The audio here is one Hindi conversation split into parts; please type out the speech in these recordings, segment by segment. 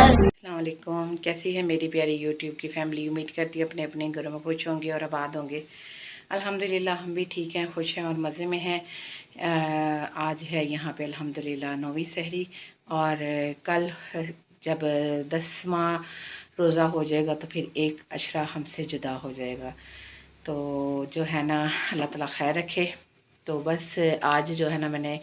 अस्सलाम वालेकुम। कैसी है मेरी प्यारी यूट्यूब की फैमिली। उम्मीद करती है अपने अपने घरों में खुश होंगे और आबाद होंगे। अल्हम्दुलिल्लाह हम भी ठीक हैं, खुश हैं और मज़े में हैं। आज है यहाँ पे अल्हम्दुलिल्लाह 9वीं सहरी और कल जब 10वां रोज़ा हो जाएगा तो फिर एक अशरा हमसे जुदा हो जाएगा। तो जो है ना अल्लाह ताला खैर रखे। तो बस आज जो है ना मैंने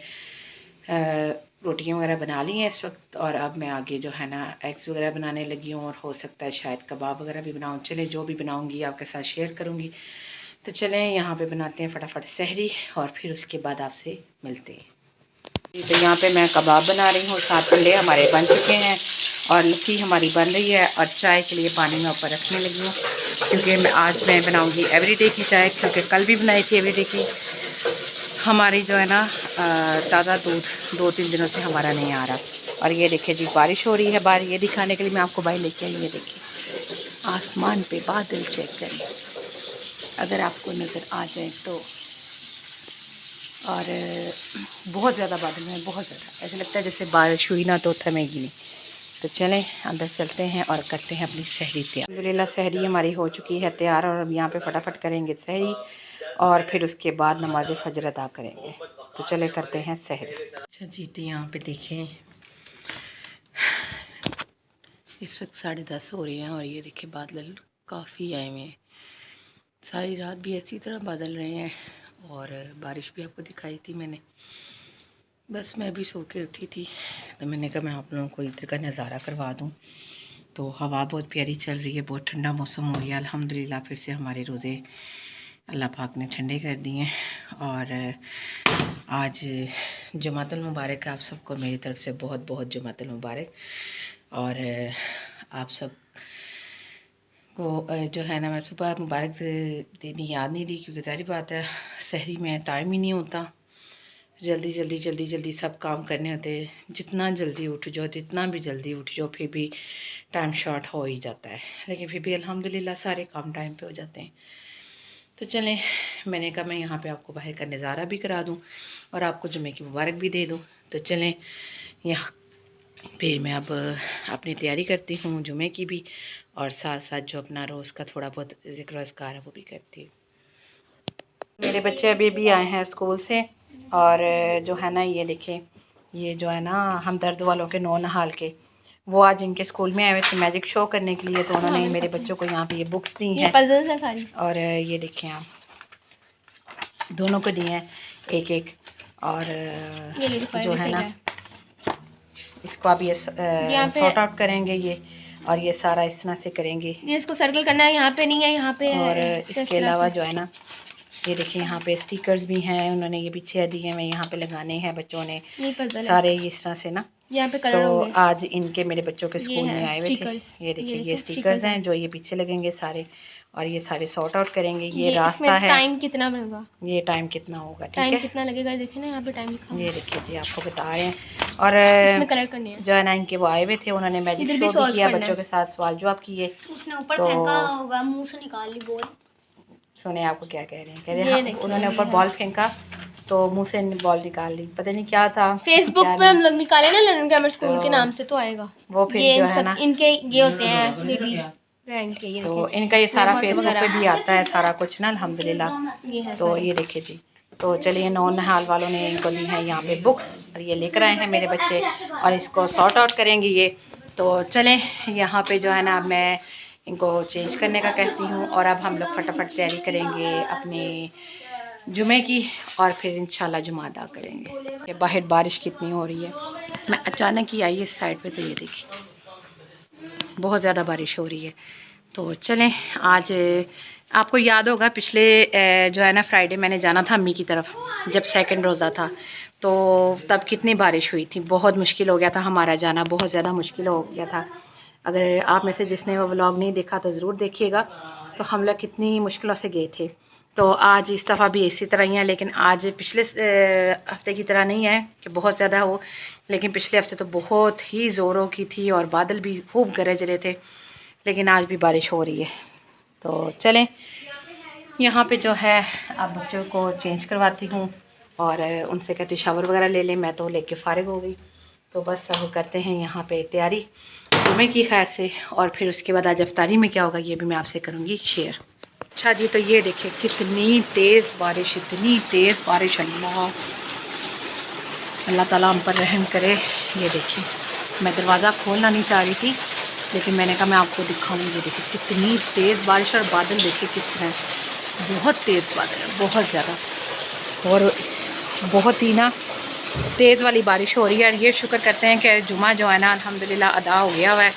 रोटियां वगैरह बना ली हैं इस वक्त और अब मैं आगे जो है ना एग्स वगैरह बनाने लगी हूँ और हो सकता है शायद कबाब वगैरह भी बनाऊँ। चलें जो भी बनाऊँगी आपके साथ शेयर करूँगी। तो चलें यहाँ पे बनाते हैं फटाफट सहरी और फिर उसके बाद आपसे मिलते हैं। तो यहाँ पे मैं कबाब बना रही हूँ। 7 अंडे हमारे बन चुके हैं और लस्सी हमारी बन रही है और चाय के लिए पानी में ऊपर रखने लगी हूँ क्योंकि आज मैं बनाऊँगी एवरीडे की चाय, क्योंकि कल भी बनाई थी एवरीडे की। हमारी जो है ना ताज़ा दूध 2-3 दिनों से हमारा नहीं आ रहा। और ये देखिए जी बारिश हो रही है बाहर। ये दिखाने के लिए मैं आपको बाहर लेके आई। ये देखिए आसमान पे बादल चेक करें अगर आपको नज़र आ जाए तो। और बहुत ज़्यादा बादल हैं, बहुत ज़्यादा। ऐसा लगता है जैसे बारिश हुई ना तो थमेगी नहीं। तो चलें अंदर चलते हैं और करते हैं अपनी सहरी तैयार। अल्हम्दुलिल्लाह सहरी हमारी हो चुकी है तैयार और अब यहाँ पे फटाफट करेंगे सहरी और फिर उसके बाद नमाज फजर अदा करेंगे। तो चले करते हैं सहरी। अच्छा जी, तो यहाँ पे देखें इस वक्त 10:30 हो रहे हैं और ये देखें बादल काफ़ी आए हुए हैं। सारी रात भी इसी तरह बादल रहे हैं और बारिश भी आपको दिखाई थी मैंने। बस मैं भी सो के उठी थी तो मैंने कहा मैं आप लोगों को इधर का नज़ारा करवा दूँ। तो हवा बहुत प्यारी चल रही है, बहुत ठंडा मौसम हो गया अल्हम्दुलिल्लाह। फिर से हमारे रोज़े अल्लाह पाक ने ठंडे कर दिए और आज जुमातुल मुबारक है। आप सबको मेरी तरफ से बहुत बहुत जुमातुल मुबारक। और आप सब को जो है ना मैं सुबह मुबारक देनी याद नहीं दी क्योंकि सारी बात है सहरी में टाइम ही नहीं होता। जल्दी जल्दी जल्दी जल्दी सब काम करने होते। जितना जल्दी उठ जाओ, जितना भी जल्दी उठ जाओ, फिर भी टाइम शॉर्ट हो ही जाता है। लेकिन फिर भी अल्हम्दुलिल्लाह सारे काम टाइम पे हो जाते हैं। तो चलें मैंने कहा मैं यहाँ पे आपको बाहर का नज़ारा भी करा दूँ और आपको जुमे की मुबारक भी दे दूँ। तो चलें यहाँ फिर मैं अब अपनी तैयारी करती हूँ जुमे की भी और साथ साथ जो अपना रोज़ का थोड़ा बहुत ज़िक्र अज़कार है वो भी करती हूँ। मेरे बच्चे अभी भी आए हैं स्कूल से और जो है ना ये देखें ये जो है ना हमदर्द वालों के नौनिहाल के वो आज इनके स्कूल में आए हुए थे मैजिक शो करने के लिए। तो उन्होंने मेरे बच्चों को यहाँ पे ये बुक्स दी हैं सारी। और ये देखें आप दोनों को दिए हैं एक एक। और जो है ना इसको अब ये सॉर्ट आउट करेंगे ये और ये सारा इस तरह से करेंगे। ये इसको सर्कल करना है, यहाँ पे नहीं है, यहाँ पे। और इसके अलावा जो है ना ये देखिए यहाँ पे स्टिकर्स भी हैं उन्होंने ये पीछे दिए हैं यहाँ पे लगाने हैं बच्चों ने सारे इस तरह से ना यहाँ पे कलर होंगे। तो आज इनके मेरे बच्चों के स्कूल में आए हुए थे। ये देखिए ये स्टिकर्स हैं जो ये पीछे लगेंगे सारे और ये सारे सॉर्ट आउट करेंगे। ये रास्ता है। टाइम कितना होगा? ये टाइम कितना होगा ठीक है, कितना लगेगा देखिए ना यहाँ पे टाइम लिखा। ये देखिए जी आपको बता रहे हैं। और कलर करने हैं जो है ना इनके वो आए हुए थे उन्होंने मैजिक शो भी किया बच्चों के साथ, सवाल जवाब किए। उसने ऊपर फेंका होगा, मुंह से निकाल ली बॉल। सुने आपको क्या कह रहे हैं, कह रहे हैं उन्होंने ऊपर बॉल फेंका तो मुंह से बॉल निकाल ली, पता नहीं क्या था। फेसबुक पे हम लोग निकाले ना लंदन ग्रामर स्कूल के नाम से तो आएगा वो। फिर जो है ना इनके ये होते हैं बेबी रैंक के। ये तो इनका ये सारा फेसबुक पे भी आता है सारा कुछ ना अल्हम्दुलिल्लाह। तो ये देखिए जी तो चलिए नौनिहाल वालों ने इनको ली है यहाँ पे बुक्स और ये लेकर आए हैं मेरे बच्चे और इसको सॉर्ट आउट करेंगे ये। तो चलें यहाँ पे जो है ना मैं इनको चेंज करने का कहती हूँ और अब हम लोग फटाफट तैयारी करेंगे अपने जुमे की और फिर इंशाल्लाह जुमा अदा करेंगे। ये बाहर बारिश कितनी हो रही है, मैं अचानक ही आई इस साइड पे तो ये देखिए बहुत ज़्यादा बारिश हो रही है। तो चलें आज आपको याद होगा पिछले जो है ना फ्राइडे मैंने जाना था अम्मी की तरफ जब सेकंड रोज़ा था तो तब कितनी बारिश हुई थी, बहुत मुश्किल हो गया था हमारा जाना, बहुत ज़्यादा मुश्किल हो गया था। अगर आप में से जिसने वो व्लॉग नहीं देखा तो ज़रूर देखिएगा। तो हम लोग कितनी मुश्किलों से गए थे। तो आज इस दफ़ा भी इसी तरह ही है, लेकिन आज पिछले हफ्ते की तरह नहीं है कि बहुत ज़्यादा हो, लेकिन पिछले हफ्ते तो बहुत ही ज़ोरों की थी और बादल भी खूब गरज रहे थे, लेकिन आज भी बारिश हो रही है। तो चलें यहाँ पे जो है अब बच्चों को चेंज करवाती हूँ और उनसे कहती शावर वगैरह ले लें। मैं तो लेके फ़ारिग हो गई। तो बस अब करते हैं यहाँ पे तैयारी जुमे की खैर से, और फिर उसके बाद आज अफ्तारी में क्या होगा ये भी मैं आपसे करूँगी शेयर। अच्छा जी, तो ये देखिए कितनी तेज़ बारिश, इतनी तेज़ बारिश, अल्लाह ताला हम पर रहम करे। ये देखिए मैं दरवाज़ा खोलना नहीं चाह रही थी, लेकिन मैंने कहा मैं आपको दिखाऊँ। ये देखिए कितनी तेज़ बारिश, और बादल देखिए किस तरह, बहुत तेज़ बादल है, बहुत ज़्यादा, और बहुत ही ना तेज़ वाली बारिश हो रही है। और ये शुक्र करते हैं कि जुमा जो है ना अल्हम्दुलिल्लाह अदा हो गया हुआ है।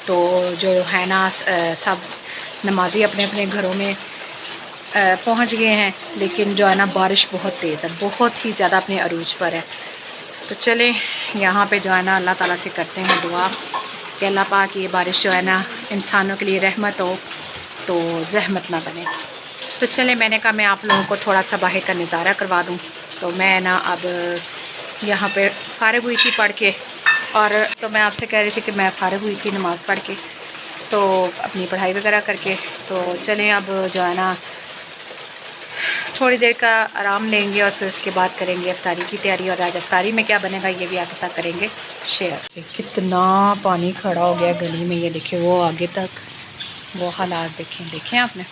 तो जो है ना सब नमाजी अपने अपने घरों में पहुंच गए हैं, लेकिन जो है ना बारिश बहुत तेज़ है, बहुत ही ज़्यादा अपने अरूज पर है। तो चलें यहाँ पे जो है ना अल्लाह ताला से करते हैं दुआ कि अल्लाह पाक ये बारिश जो है ना इंसानों के लिए रहमत हो, तो ज़हमत ना बने। तो चलें मैंने कहा मैं आप लोगों को थोड़ा सा बाहर का नज़ारा करवा दूँ। तो मैं ना अब यहाँ पे फ़ारिग हुई थी पढ़ के, और तो मैं आपसे कह रही थी कि मैं फ़ारिग हुई थी नमाज़ पढ़ के, तो अपनी पढ़ाई वगैरह करके। तो चलें अब जो है ना थोड़ी देर का आराम लेंगे और फिर उसके बाद करेंगे अफ्तारी की तैयारी। और आज अफ्तारी में क्या बनेगा ये भी आपके साथ करेंगे शेयर। कितना पानी खड़ा हो गया गली में, ये देखिए वो आगे तक, वो हालात देखें आपने,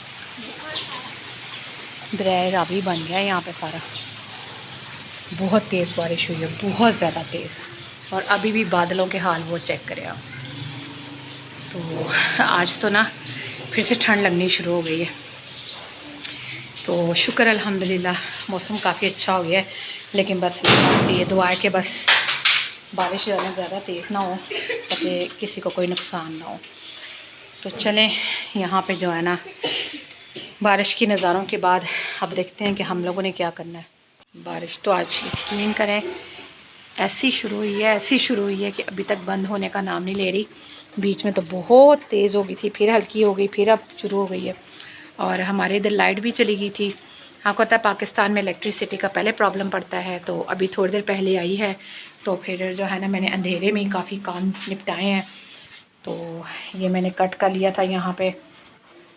दरिया रावी बन गया है यहाँ पे सारा। बहुत तेज़ बारिश हुई है, बहुत ज़्यादा तेज़, और अभी भी बादलों के हाल वो चेक करें आप। तो आज तो ना फिर से ठंड लगनी शुरू हो गई है। तो शुक्र अल्हम्दुलिल्लाह मौसम काफ़ी अच्छा हो गया है, लेकिन बस ये दुआ है कि बस बारिश जो है ना ज़्यादा तेज़ ना हो ताकि किसी को कोई नुकसान ना हो। तो चलें यहाँ पे जो है ना बारिश के नज़ारों के बाद अब देखते हैं कि हम लोगों ने क्या करना है। बारिश तो आज यकीन करें ऐसी शुरू हुई है कि अभी तक बंद होने का नाम नहीं ले रही। बीच में तो बहुत तेज़ हो गई थी, फिर हल्की हो गई, फिर अब शुरू हो गई है। और हमारे इधर लाइट भी चली गई थी। आपको पता है पाकिस्तान में इलेक्ट्रिसिटी का पहले प्रॉब्लम पड़ता है, तो अभी थोड़ी देर पहले आई है। तो फिर जो है ना मैंने अंधेरे में ही काफ़ी काम निपटाए हैं। तो ये मैंने कट कर लिया था यहाँ पे,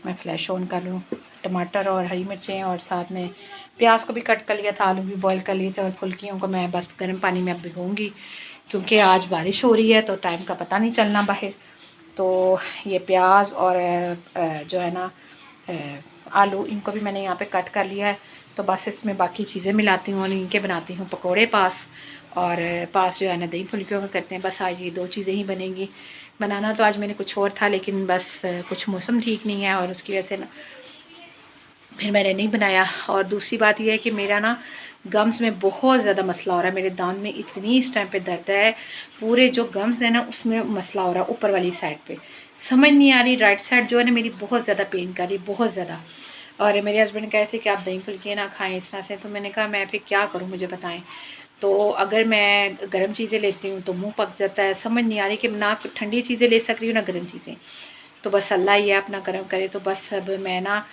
मैं फ्लैश ऑन कर लूँ, टमाटर और हरी मिर्चें, और साथ में प्याज को भी कट कर लिया था, आलू भी बॉईल कर लिए थे, और फुल्कियों को मैं बस गर्म पानी में अब भिगोऊँगी, क्योंकि आज बारिश हो रही है तो टाइम का पता नहीं चलना बाहर। तो ये प्याज और जो है ना आलू, इनको भी मैंने यहाँ पे कट कर लिया है। तो बस इसमें बाकी चीज़ें मिलाती हूँ और इनके बनाती हूँ पकोड़े और पास जो है ना दही फुल्कियों का करते हैं। बस आज ये 2 चीज़ें ही बनेंगी। बनाना तो आज मैंने कुछ और था, लेकिन बस कुछ मौसम ठीक नहीं है और उसकी वजह से ना फिर मैंने नहीं बनाया। और दूसरी बात यह है कि मेरा ना गम्स में बहुत ज़्यादा मसला हो रहा है, मेरे दांत में इतनी इस टाइम पे दर्द है, पूरे जो गम्स है ना उसमें मसला हो रहा है, ऊपर वाली साइड पे समझ नहीं आ रही। राइट साइड जो है ना मेरी बहुत ज़्यादा पेन कर रही, बहुत ज़्यादा। और मेरे हस्बैंड कह रहे थे कि आप दही फुल्की ना खाएं इस तरह से, तो मैंने कहा मैं फिर क्या करूं, मुझे बताएं। तो अगर मैं गर्म चीज़ें लेती हूँ तो मुंह पक जाता है, समझ नहीं आ रही कि ना ठंडी चीज़ें ले सक रही हूँ ना गर्म चीज़ें। तो बस अल्लाह ही है अपना करम करे। तो बस अब मैं ना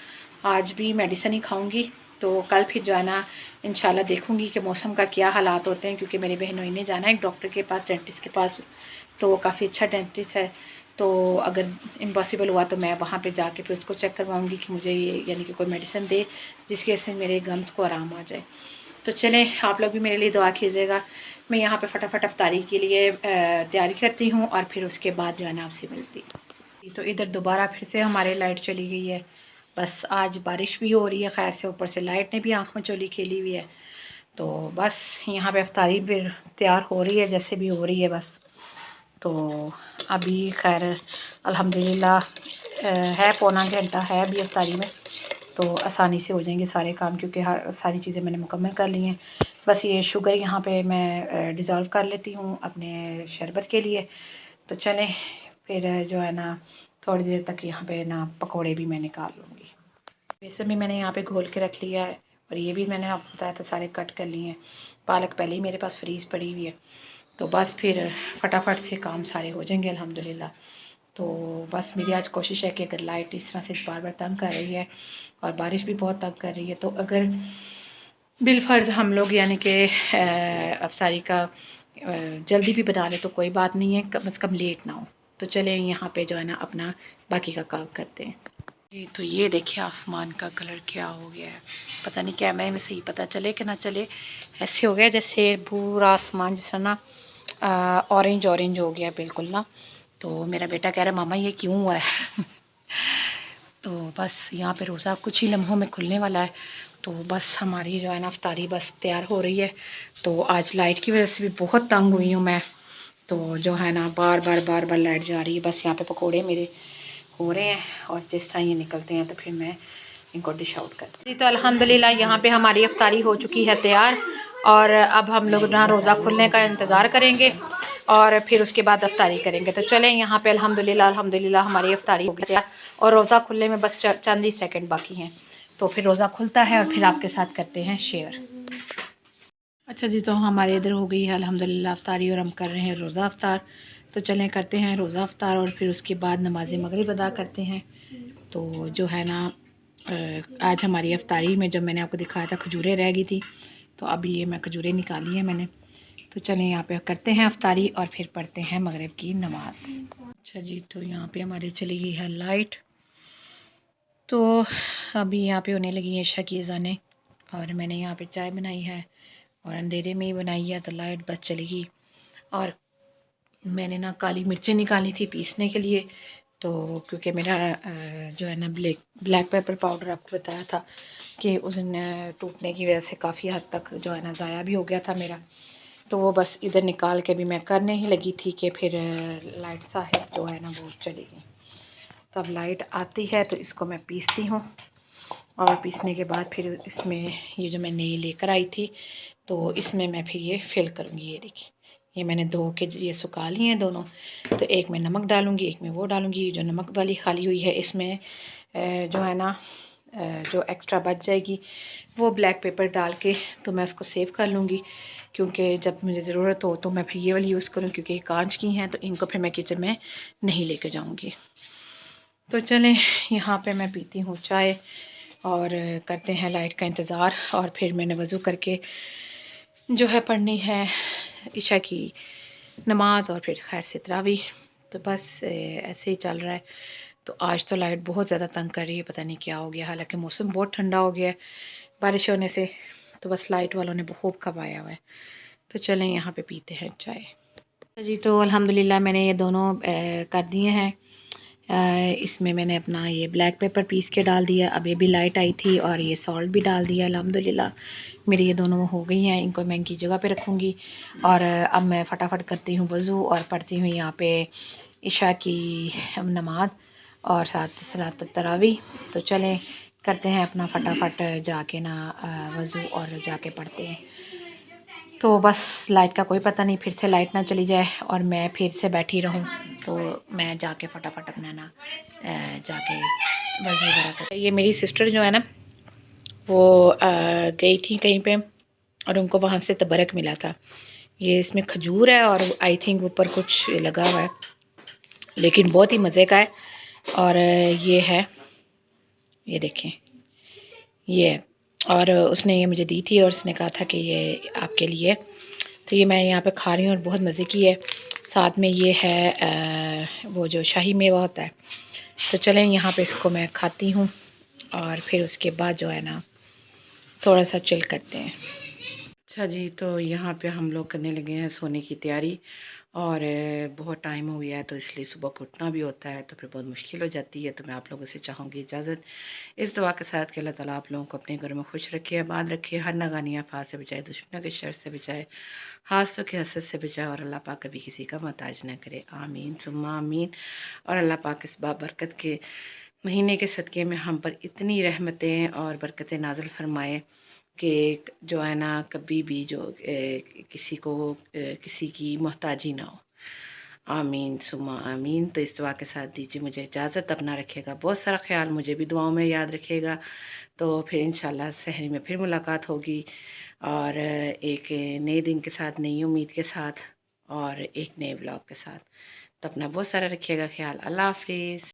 आज भी मेडिसिन ही खाऊंगी। तो कल फिर जो है ना इंशाल्लाह देखूंगी कि मौसम का क्या हालात होते हैं, क्योंकि मेरी बहनों ने जाना है एक डॉक्टर के पास, डेंटिस्ट के पास। तो वो काफ़ी अच्छा डेंटिस्ट है। तो अगर इम्पॉसिबल हुआ तो मैं वहाँ पे जाके फिर उसको चेक करवाऊँगी कि मुझे ये यानी कि कोई मेडिसिन दे जिसकी वजह से मेरे गम्स को आराम आ जाए। तो चलें आप लोग भी मेरे लिए दुआ कीजिएगा। मैं यहाँ पे फटाफट अफ्तारी के लिए तैयारी करती हूँ और फिर उसके बाद जो है ना आपसे मिलती। तो इधर दोबारा फिर से हमारे लाइट चली गई है। बस आज बारिश भी हो रही है खैर से, ऊपर से लाइट ने भी आँख में चोली खेली हुई है। तो बस यहाँ पे अफ्तारी भी तैयार हो रही है, जैसे भी हो रही है बस। तो अभी खैर अल्हम्दुलिल्लाह है पौना घंटा है अभी अफ्तारी में, तो आसानी से हो जाएंगे सारे काम, क्योंकि सारी चीज़ें मैंने मुकम्मल कर ली हैं। बस ये शुगर यहाँ पे मैं डिज़ोल्व कर लेती हूँ अपने शरबत के लिए। तो चलें फिर जो है ना थोड़ी देर तक यहाँ पे ना पकोड़े भी मैं निकाल लूँगी। बेसन भी मैंने यहाँ पे घोल के रख लिया है, और ये भी मैंने आपको बताया था सारे कट कर लिए हैं। पालक पहले ही मेरे पास फ्रीज़ पड़ी हुई है। तो बस फिर फटाफट से काम सारे हो जाएंगे अल्हम्दुलिल्लाह। तो बस मेरी आज कोशिश है कि अगर लाइट इस तरह से बार बार तंग कर रही है और बारिश भी बहुत तंग कर रही है, तो अगर बिलफर्ज हम लोग यानी कि अफ्तारी का जल्दी भी बना लें तो कोई बात नहीं है, कम से कम लेट ना हो। तो चलें यहाँ पे जो है ना अपना बाकी का काम करते हैं जी। तो ये देखिए आसमान का कलर क्या हो गया है, पता नहीं कैमरे में सही पता चले कि ना चले, ऐसे हो गया जैसे पूरा आसमान जैसा ना ऑरेंज ऑरेंज हो गया बिल्कुल ना। तो मेरा बेटा कह रहा है मामा ये क्यों हुआ है तो बस यहाँ पे रोज़ा कुछ ही लम्हों में खुलने वाला है, तो बस हमारी जो है ना अफ्तारी बस तैयार हो रही है। तो आज लाइट की वजह से भी बहुत तंग हुई हूँ मैं, तो जो है ना बार बार लाइट जा रही है। बस यहाँ पे पकोड़े मेरे हो रहे हैं और जिस टाइम ये निकलते हैं तो फिर मैं इनको डिश आउट करती हूँ जी। तो अल्हम्दुलिल्लाह यहाँ पे हमारी अफ्तारी हो चुकी है तैयार, और अब हम लोग ना रोज़ा खुलने का इंतज़ार करेंगे और फिर उसके बाद अफ्तारी करेंगे। तो चलें यहाँ पे अल्हम्दुलिल्लाह हमारी अफ्तारी हो गई तैयार, और रोज़ा खुलने में बस चंद ही सेकंड बाकी हैं, तो फिर रोज़ा खुलता है और फिर आपके साथ करते हैं शेयर। अच्छा जी, तो हमारे इधर हो गई है अल्हम्दुलिल्लाह अफ्तारी और हम कर रहे हैं रोज़ा अफ्तार। तो चलें करते हैं रोज़ा अफ्तार और फिर उसके बाद नमाज़ मगरिब अदा करते हैं। तो जो है ना आज हमारी अफ्तारी में जो मैंने आपको दिखाया था खजूरें रह गई थी, तो अभी ये मैं खजूरें निकाली हैं मैंने। तो चलें यहाँ पे करते हैं अफ्तारी और फिर पढ़ते हैं मगरिब की नमाज़। अच्छा जी, तो यहाँ पे हमारी चली गई है लाइट, तो अभी यहाँ पे होने लगी है इशा की अज़ानें, और मैंने यहाँ पे चाय बनाई है और अंधेरे में ही बनाई है, तो लाइट बस चलेगी। और मैंने ना काली मिर्चें निकाली थी पीसने के लिए, तो क्योंकि मेरा जो है ना ब्लैक पेपर पाउडर आपको बताया था कि उस दिन टूटने की वजह से काफ़ी हद तक जो है ना ज़ाया भी हो गया था मेरा, तो वो बस इधर निकाल के भी मैं करने ही लगी थी कि फिर लाइट साहिब जो है ना वो चलेगी। तो अब लाइट आती है तो इसको मैं पीसती हूँ, और पीसने के बाद फिर इसमें ये जो मैं नई लेकर आई थी तो इसमें मैं फिर ये फिल करूँगी। ये देखिए, ये मैंने धो के ये सुखा लिए हैं दोनों, तो एक में नमक डालूँगी, एक में वो डालूँगी। जो नमक वाली खाली हुई है इसमें जो है ना जो एक्स्ट्रा बच जाएगी वो ब्लैक पेपर डाल के तो मैं उसको सेव कर लूँगी, क्योंकि जब मुझे ज़रूरत हो तो मैं फिर ये वाली यूज़ करूँ, क्योंकि ये कांच की हैं तो इनको फिर मैं किचन में नहीं लेके जाऊँगी। तो चलें यहाँ पे मैं पीती हूँ चाय और करते हैं लाइट का इंतज़ार, और फिर मैंने वज़ू करके जो है पढ़नी है इशा की नमाज और फिर खैर से तरावी। तो बस ऐसे ही चल रहा है। तो आज तो लाइट बहुत ज़्यादा तंग कर रही है, पता नहीं क्या हो गया, हालांकि मौसम बहुत ठंडा हो गया है बारिश होने से, तो बस लाइट वालों ने बहुत खपाया हुआ है। तो चलें यहाँ पे पीते हैं चाय जी। तो अल्हम्दुलिल्लाह मैंने ये दोनों कर दिए हैं। इसमें मैंने अपना ये ब्लैक पेपर पीस के डाल दिया, अब ये भी लाइट आई थी, और ये सॉल्ट भी डाल दिया। अल्हम्दुलिल्लाह मेरी ये दोनों हो गई हैं, इनको मैं इनकी जगह पे रखूँगी। और अब मैं फटाफट करती हूँ वज़ू और पढ़ती हूँ यहाँ पे इशा की नमाज और साथ सलात तरावी। तो चलें करते हैं अपना फटाफट जाके ना वज़ू और जाके पढ़ते हैं। तो बस लाइट का कोई पता नहीं, फिर से लाइट ना चली जाए और मैं फिर से बैठी रहूं, तो मैं जाके फटाफट अपना ना जाके वज़ू वगैरह कर। ये मेरी सिस्टर जो है ना वो गई थी कहीं पे और उनको वहाँ से तबरक मिला था। ये इसमें खजूर है और आई थिंक ऊपर कुछ लगा हुआ है, लेकिन बहुत ही मज़े का है। और ये है, ये देखें ये है। और उसने ये मुझे दी थी और उसने कहा था कि ये आपके लिए, तो ये मैं यहाँ पे खा रही हूँ और बहुत मज़े की है। साथ में ये है वो जो शाही मेवा होता है। तो चलें यहाँ पे इसको मैं खाती हूँ और फिर उसके बाद जो है ना थोड़ा सा चिल करते हैं। अच्छा जी, तो यहाँ पे हम लोग करने लगे हैं सोने की तैयारी, और बहुत टाइम हो गया है तो इसलिए सुबह को उठना भी होता है, तो फिर बहुत मुश्किल हो जाती है। तो मैं आप लोगों से चाहूँगी इजाज़त इस दुआ के साथ कि अल्लाह ताला आप लोगों को अपने घरों में खुश रखे, आबाद रखे, हर नागानी आफात से बचाए, दुश्मनों के शर से बचाए, हादसों के हसद से बचाए, और अल्लाह पाक कभी किसी का मोहताज न करे। आमीन सुम्मा आमीन। और अल्लाह पाक इस बाबरकत के महीने के सदक़े में हम पर इतनी रहमतें और बरकतें नाज़िल फरमाए कि जो है ना कभी भी जो किसी को किसी की मोहताजी ना हो। आमीन सुम्मा आमीन। तो इस दुआ के साथ दीजिए मुझे इजाज़त, अपना रखिएगा बहुत सारा ख्याल, मुझे भी दुआओं में याद रखिएगा। तो फिर इंशाल्लाह सहरी में फिर मुलाकात होगी, और एक नए दिन के साथ, नई उम्मीद के साथ, और एक नए ब्लॉग के साथ। तो अपना बहुत सारा रखिएगा ख्याल। अल्लाह हाफिज़।